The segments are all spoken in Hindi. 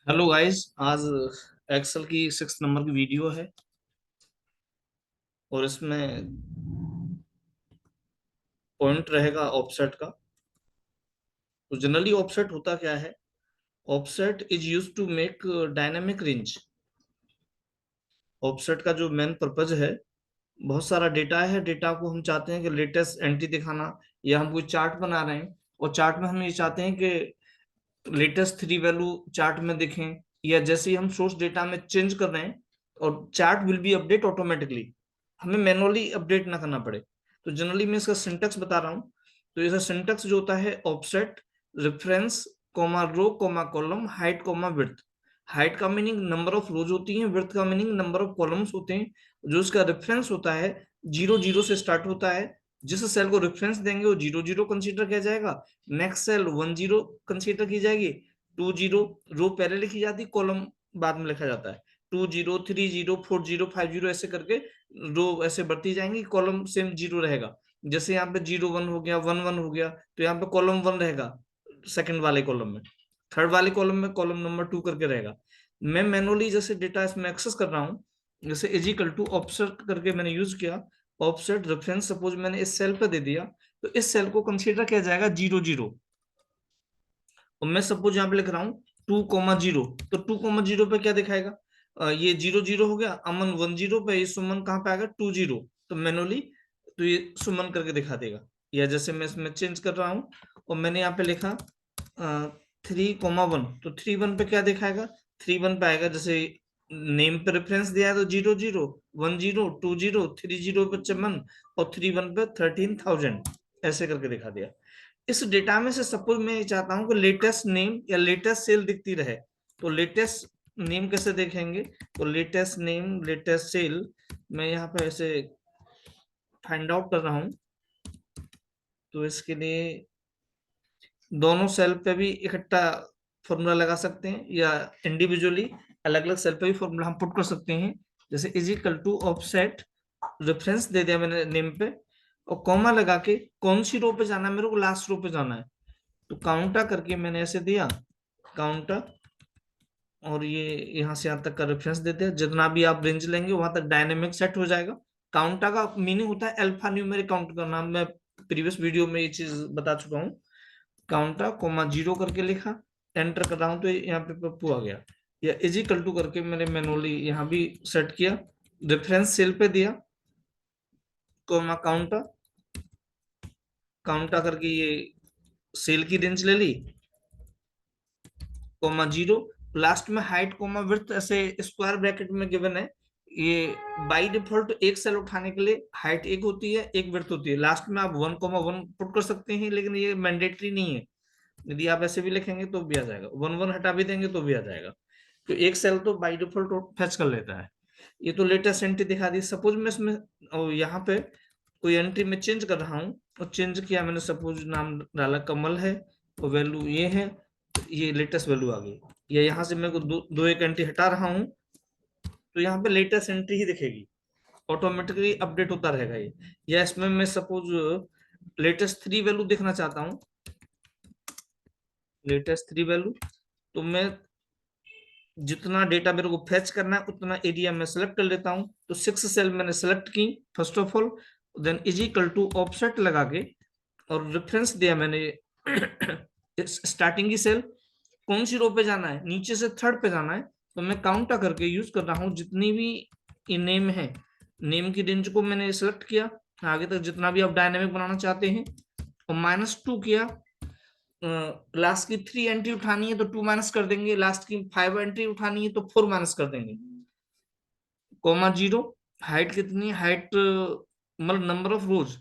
Hello guys. आज एक्सेल की 6 नंबर की वीडियो है और इसमें पॉइंट रहेगा ऑफसेट का। तो जनरली ऑफसेट होता क्या है? Offset is use to make dynamic range. Offset का जो मेन पर्पज है, बहुत सारा डेटा है, डेटा को हम चाहते हैं कि लेटेस्ट एंट्री दिखाना, या हम कोई चार्ट बना रहे हैं और चार्ट में हम ये चाहते हैं कि लेटेस्ट 3 वैल्यू चार्ट में दिखें, या जैसे ही हम सोर्स डेटा में चेंज कर रहे हैं और chart will be update automatically, हमें मैनुअली अपडेट ना करना पड़े। तो जनरली मैं इसका सिंटेक्स बता रहा हूँ। तो इसका सिंटेक्स जो होता है, offset reference comma row comma column height comma width. Height का मीनिंग नंबर ऑफ रोज होती है, विड्थ का मीनिंग नंबर ऑफ कॉलम्स होते हैं। जो इसका रेफरेंस होता है, 0 0 से स्टार्ट होता है। जिस सेल को रेफरेंस देंगे वो 0 0 कंसीडर किया जाएगा। नेक्स्ट सेल 1 0 कंसीडर की जाएगी। 2 0 रो पहले लिखी जाती, कॉलम बाद में लिखा जाता है। 2 0 3 0 4 0 5 0 ऐसे करके रो ऐसे बढ़ती जाएंगी, कॉलम सेम 0 रहेगा। जैसे यहाँ पे 0 1 हो गया, 1 1 हो गया, तो यहाँ पे कॉलम 1 रहेगा सेकंड वाले कॉलम में। थर्ड वाले कॉलम में कॉलम नंबर 2 करके रहेगा। मैं मैनुअली जैसे डेटा इसमें एक्सेस कर रहा हूँ, जैसे इज इक्वल टू ऑफसेट करके मैंने यूज किया। ऑफसेट रेफरेंस सपोज मैंने इस सेल पे दे दिया, तो इस सेल को कंसीडर किया जाएगा 0 0। और मैं सपोज यहाँ पे लिख रहा हूँ 2 0, तो 2 0 पे क्या दिखाएगा? ये 0 0 हो गया, अमन 1 0 पे, ये सुमन कहाँ पे आएगा? 2 0। तो मैनुअली तो ये सुमन करके दिखा देगा। या जैसे मैं इसमें चेंज कर रहा हूँ और मैंने यहाँ पे लिखा 3 1, तो 3 1 पे क्या दिखाएगा? 3 1 पे आएगा, जैसे नेम पे रेफरेंस दिया है तो 0 0 1 0 2 0 3 0 पे चमन, और 3 1 पे 13,000 ऐसे करके दिखा दिया। इस डेटा में से सपोज मैं ये चाहता हूँ कि लेटेस्ट नेम या लेटेस्ट सेल दिखती रहे, तो लेटेस्ट नेम कैसे देखेंगे? तो लेटेस्ट नेम लेटेस्ट सेल मैं यहाँ पे ऐसे फाइंड आउट कर रहा हूँ। तो इसके लिए दोनों सेल पे भी इकट्ठा फॉर्मूला लगा सकते हैं, या इंडिविजुअली अलग अलग सेल पे भी फॉर्मूला हम पुट कर सकते हैं। जैसे is equal to offset reference दे दिया मैंने नेम पे, और कॉमा लगा के कौन सी रो पे जाना है मेरे को? लास्ट रो पे जाना है। तो काउंटा करके मैंने ऐसे दिया काउंटा, और ये यहाँ से यहाँ तक का रेफरेंस देते हैं। जितना भी आप रेंज लेंगे वहां तक डायनेमिक सेट हो जाएगा। काउंटा का मीनिंग होता है अल्फा न्यूमेरिक काउंट करना, मैं प्रीवियस वीडियो में ये चीज बता चुका हूँ। काउंटा कोमा 0 करके लिखा, एंटर कर रहा हूँ तो यहाँ पे पप्पू आ गया। या इज इक्वल टू करके मैंने मैनुअली यहाँ भी सेट किया, रेफरेंस सेल पे दिया, कोमा काउंटा, काउंटा करके ये सेल की रेंज ले ली, कोमा 0, लास्ट में हाइट कोमा विड्थ ऐसे स्क्वायर ब्रैकेट में गिवन है। ये बाय डिफॉल्ट एक सेल उठाने के लिए हाइट एक होती है, एक विड्थ होती है। लास्ट में आप 1 1 पुट कर सकते हैं, लेकिन ये मैंडेटरी नहीं है। यदि आप ऐसे भी लिखेंगे तो भी आ जाएगा, 1 1 हटा भी देंगे तो भी आ जाएगा। तो एक सेल तो बाय डिफॉल्ट फेच कर लेता है। ये तो लेटेस्ट एंट्री दिखा दी। सपोज मैं इसमें यहाँ पे कोई एंट्री में चेंज कर रहा हूँ, और चेंज किया मैंने, सपोज नाम डाला कमल है और वैल्यू ये है, तो ये लेटेस्ट वैल्यू आ गई। या यहाँ से मेरे को दो एक एंट्री हटा रहा हूँ, तो यहाँ पे लेटेस्ट एंट्री ही दिखेगी, ऑटोमेटिकली अपडेट होता रहेगा ये। या इसमें मैं सपोज लेटेस्ट 3 वैल्यू देखना चाहता हूँ, लेटेस्ट 3 वैल्यू, तो मैं जितना डेटा मेरे को फेच करना है उतना एरिया में सेलेक्ट कर लेता हूँ। तो 6 सेल मैंने सेलेक्ट की first of all, then is equal to offset लगा के, और रेफरेंस दिया मैंने स्टार्टिंग की सेल कौन सी रो पे जाना है, नीचे से थर्ड पे जाना है। तो मैं काउंटा करके यूज कर रहा हूँ जितनी भी नेम है, नेम की रेंज को मैंने सेलेक्ट किया, आगे तक जितना भी आप डायनेमिक बनाना चाहते हैं, और -2 किया। लास्ट की 3 एंट्री उठानी है तो 2 माइनस कर देंगे, लास्ट की 5 एंट्री उठानी है तो 4 माइनस कर देंगे। कोमा 0, हाइट कितनी है? हाइट मतलब नंबर ऑफ रोज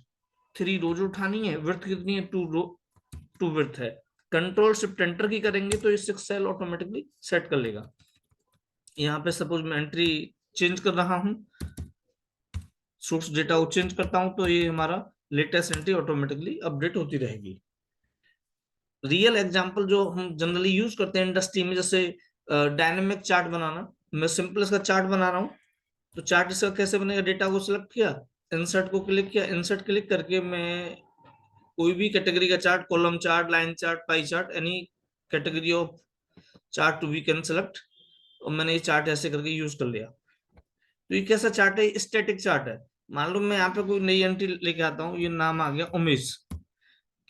3 रोज उठानी है। विड्थ कितनी है? 2 विड्थ है। कंट्रोल शिफ्ट एंटर की करेंगे तो ये 6 सेल ऑटोमेटिकली सेट कर लेगा। यहाँ पे सपोज मैं एंट्री चेंज कर रहा हूँ, सोर्स डेटा को चेंज करता हूँ, तो ये हमारा लेटेस्ट एंट्री ऑटोमेटिकली अपडेट होती रहेगी। रियल एग्जांपल जो हम जनरली यूज करते हैं इंडस्ट्री में, जैसे डायनेमिक चार्ट बनाना, मैं सिंपल इसका चार्ट बना रहा हूँ। तो चार्ट इसका कैसे बनेगा? डेटा को सिलेक्ट किया, इंसर्ट को क्लिक किया, इंसर्ट क्लिक करके मैं कोई भी कैटेगरी का chart, column chart, line chart, pie chart, any category of chart we can select, और मैंने ये चार्ट ऐसे करके यूज कर लिया। तो ये कैसा चार्ट है? स्टैटिक चार्ट है। मान लो मैं यहाँ पे कोई नई एंट्री लेके आता हूँ, ये नाम आ गया उमेश,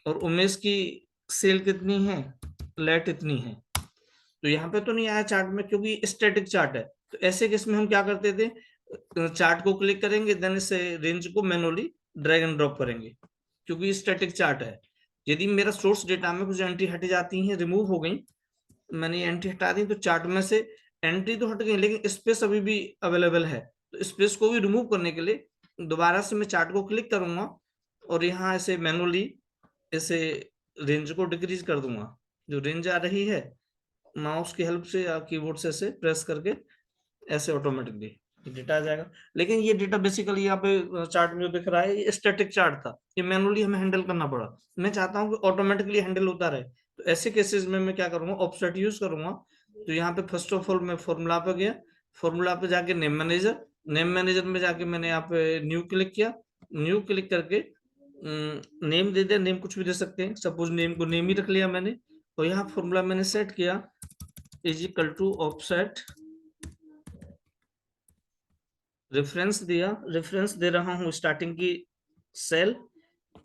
और उमेश की सेल कितनी है, लेट इतनी है। तो यहाँ पे तो नहीं आया चार्ट में क्योंकि स्टैटिक चार्ट है। तो ऐसे केस में हम क्या करते थे, चार्ट को क्लिक करेंगे, देन इस रेंज को मैनुअली ड्रैग एंड ड्रॉप करेंगे, क्योंकि स्टैटिक चार्ट है। यदि मेरा सोर्स डेटा में कुछ एंट्री हट जाती है, रिमूव हो गई, मैंने एंट्री हटा दी, तो चार्ट में से एंट्री तो हट गई लेकिन स्पेस अभी भी अवेलेबल है। तो स्पेस को भी रिमूव करने के लिए दोबारा से मैं चार्ट को क्लिक करूंगा और यहाँ ऐसे मैनुअली ऐसे रेंज को डिक्रीज कर दूंगा। जो रेंज आ रही है, माउस की हेल्प से या कीबोर्ड से ऐसे प्रेस करके ऐसे ऑटोमेटिकली डेटा आ जाएगा। लेकिन ये डेटा बेसिकली यहाँ पे चार्ट में जो दिख रहा है, ये स्टैटिक चार्ट था, ये मैनुअली हमें हैंडल करना पड़ा। मैं चाहता हूँ कि ऑटोमेटिकली हैंडल होता रहे, तो ऐसे केसेस में मैं क्या करूंगा, ऑफसेट यूज करूंगा। तो यहाँ पे फर्स्ट ऑफ ऑल मैं फॉर्मूला पे गया, फॉर्मूला पे जाके नेम मैनेजर, नेम मैनेजर में जाके मैंने यहाँ पे न्यू क्लिक किया। न्यू क्लिक करके नेम दे दिया, नेम कुछ भी दे सकते हैं, सपोज नेम को नेम ही रख लिया मैंने। और यहाँ फॉर्मूला मैंने सेट किया is equal to offset, reference दिया, रेफरेंस दे रहा हूं स्टार्टिंग की सेल,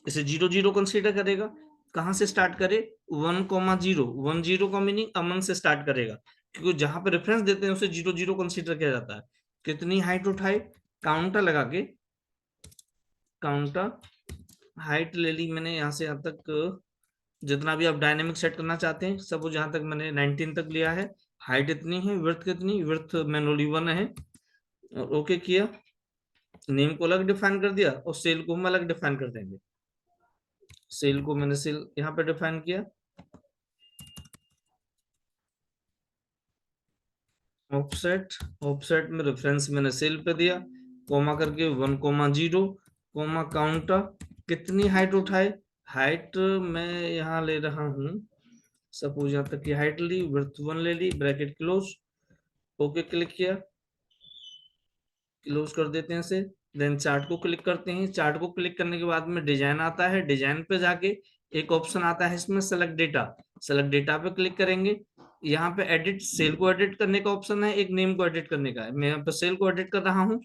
इसे 0 0 कंसीडर करेगा। कहां से स्टार्ट करे, 1,0, 10 का मीनिंग अमन से स्टार्ट करेगा, क्योंकि जहां पे रेफरेंस देते हैं उसे 0 0 कंसीडर किया जाता है। कितनी हाइट उठाए, काउंटर लगा के, काउंटर हाइट ले ली मैंने यहाँ से यहाँ तक, जितना भी आप डायनेमिक सेट करना चाहते हैं, सब जहां तक मैंने 19 तक लिया है। हाइट इतनी है, विड्थ कितनी, विड्थ मैनुअली 1 है, और ओके किया। नेम को अलग डिफाइन कर दिया और सेल को हम अलग डिफाइन कर देंगे। सेल को मैंने सेल यहाँ पे डिफाइन किया, ऑफसेट, ऑफसेट में रेफरेंस मैंने सेल पे दिया, कोमा करके 1,0, कोमा काउंटर, कितनी हाइट उठाए, हाइट मैं यहाँ ले रहा हूँ, सपोज यहाँ तक की हाइट ली, विड्थ 1 ले ली, ब्रैकेट क्लोज, ओके क्लिक किया, क्लोज कर देते हैं इसे। देन चार्ट को क्लिक करते हैं, चार्ट को क्लिक करने के बाद में डिजाइन आता है, डिजाइन पे जाके एक ऑप्शन आता है इसमें सेलेक्ट डेटा, सेलेक्ट डेटा पे क्लिक करेंगे। यहाँ पे एडिट, सेल को एडिट करने का ऑप्शन है, एक नेम को एडिट करने का है, मैं यहाँ पे सेल को एडिट कर रहा हूँ।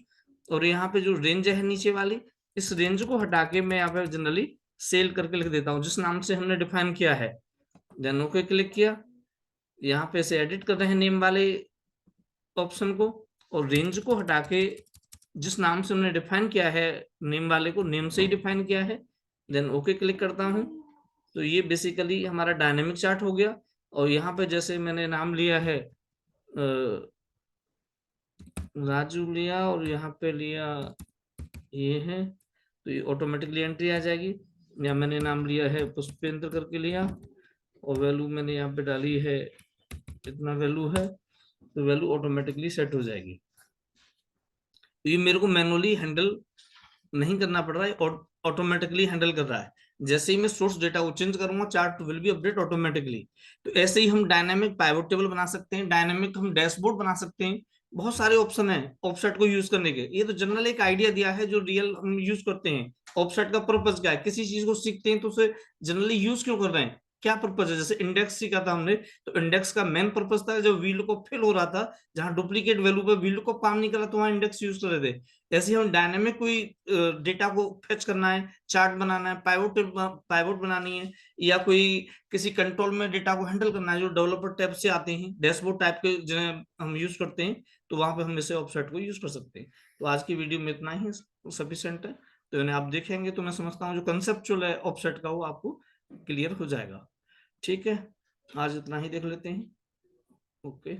और यहाँ पे जो रेंज है नीचे वाली, इस रेंज को हटा के मैं यहाँ पे जनरली सेल करके लिख देता हूँ जिस नाम से हमने डिफाइन किया है। देन ओके क्लिक किया, यहाँ पे से एडिट कर रहे हैं नेम वाले ऑप्शन को, और रेंज को हटा के जिस नाम से हमने डिफाइन किया है, नेम वाले को नेम से ही डिफाइन किया है। देन ओके क्लिक करता हूं, तो ये बेसिकली हमारा डायनेमिक चार्ट हो गया। और यहाँ पे जैसे मैंने नाम लिया है राजू लिया, और यहाँ पे लिया ये है, तो ये ऑटोमेटिकली एंट्री आ जाएगी। या मैंने नाम लिया है पुष्पेंद्र करके लिया, और वैल्यू मैंने यहाँ पे डाली है, इतना वैल्यू है, तो वैल्यू ऑटोमेटिकली सेट हो जाएगी। तो ये मेरे को मैनुअली हैंडल नहीं करना पड़ रहा है, ऑटोमेटिकली हैंडल कर रहा है। जैसे ही मैं सोर्स डेटा को चेंज करूंगा, chart will be update automatically. तो ऐसे ही हम डायनामिक पाइवट टेबल बना सकते हैं, डायनामिक हम डैशबोर्ड बना सकते हैं, बहुत सारे ऑप्शन है ऑफसेट को यूज करने के। ये तो जनरल एक आइडिया दिया है जो रियल हम यूज करते हैं। ऑफसेट का पर्पज क्या है, किसी चीज को सीखते हैं तो उसे जनरली यूज क्यों कर रहे हैं, क्या पर्पज है। जैसे इंडेक्स सीखा था हमने, तो इंडेक्स का मेन पर्पज था जब वील को फिल हो रहा था, जहां डुप्लीकेट वैल्यू पे वील को काम नहीं कर रहा, तो वहां इंडेक्स यूज कर रहे थे। ऐसे ही हम डायनेमिक कोई डेटा को फेच करना है, चार्ट बनाना है, पाइवोट बनानी है, या कोई किसी कंट्रोल में डेटा को हैंडल करना है जो डेवलपर टैब से आते हैं, डैशबोर्ड टाइप के जिन्हें हम यूज करते हैं, तो वहां पे हम इसे ऑफसेट को यूज कर सकते हैं। तो आज की वीडियो में इतना ही सफिशिएंट है। तो इन्हें आप देखेंगे तो मैं समझता हूँ जो कंसेप्चुअल है ऑफसेट का वो आपको क्लियर हो जाएगा। ठीक है, आज इतना ही देख लेते हैं। ओके।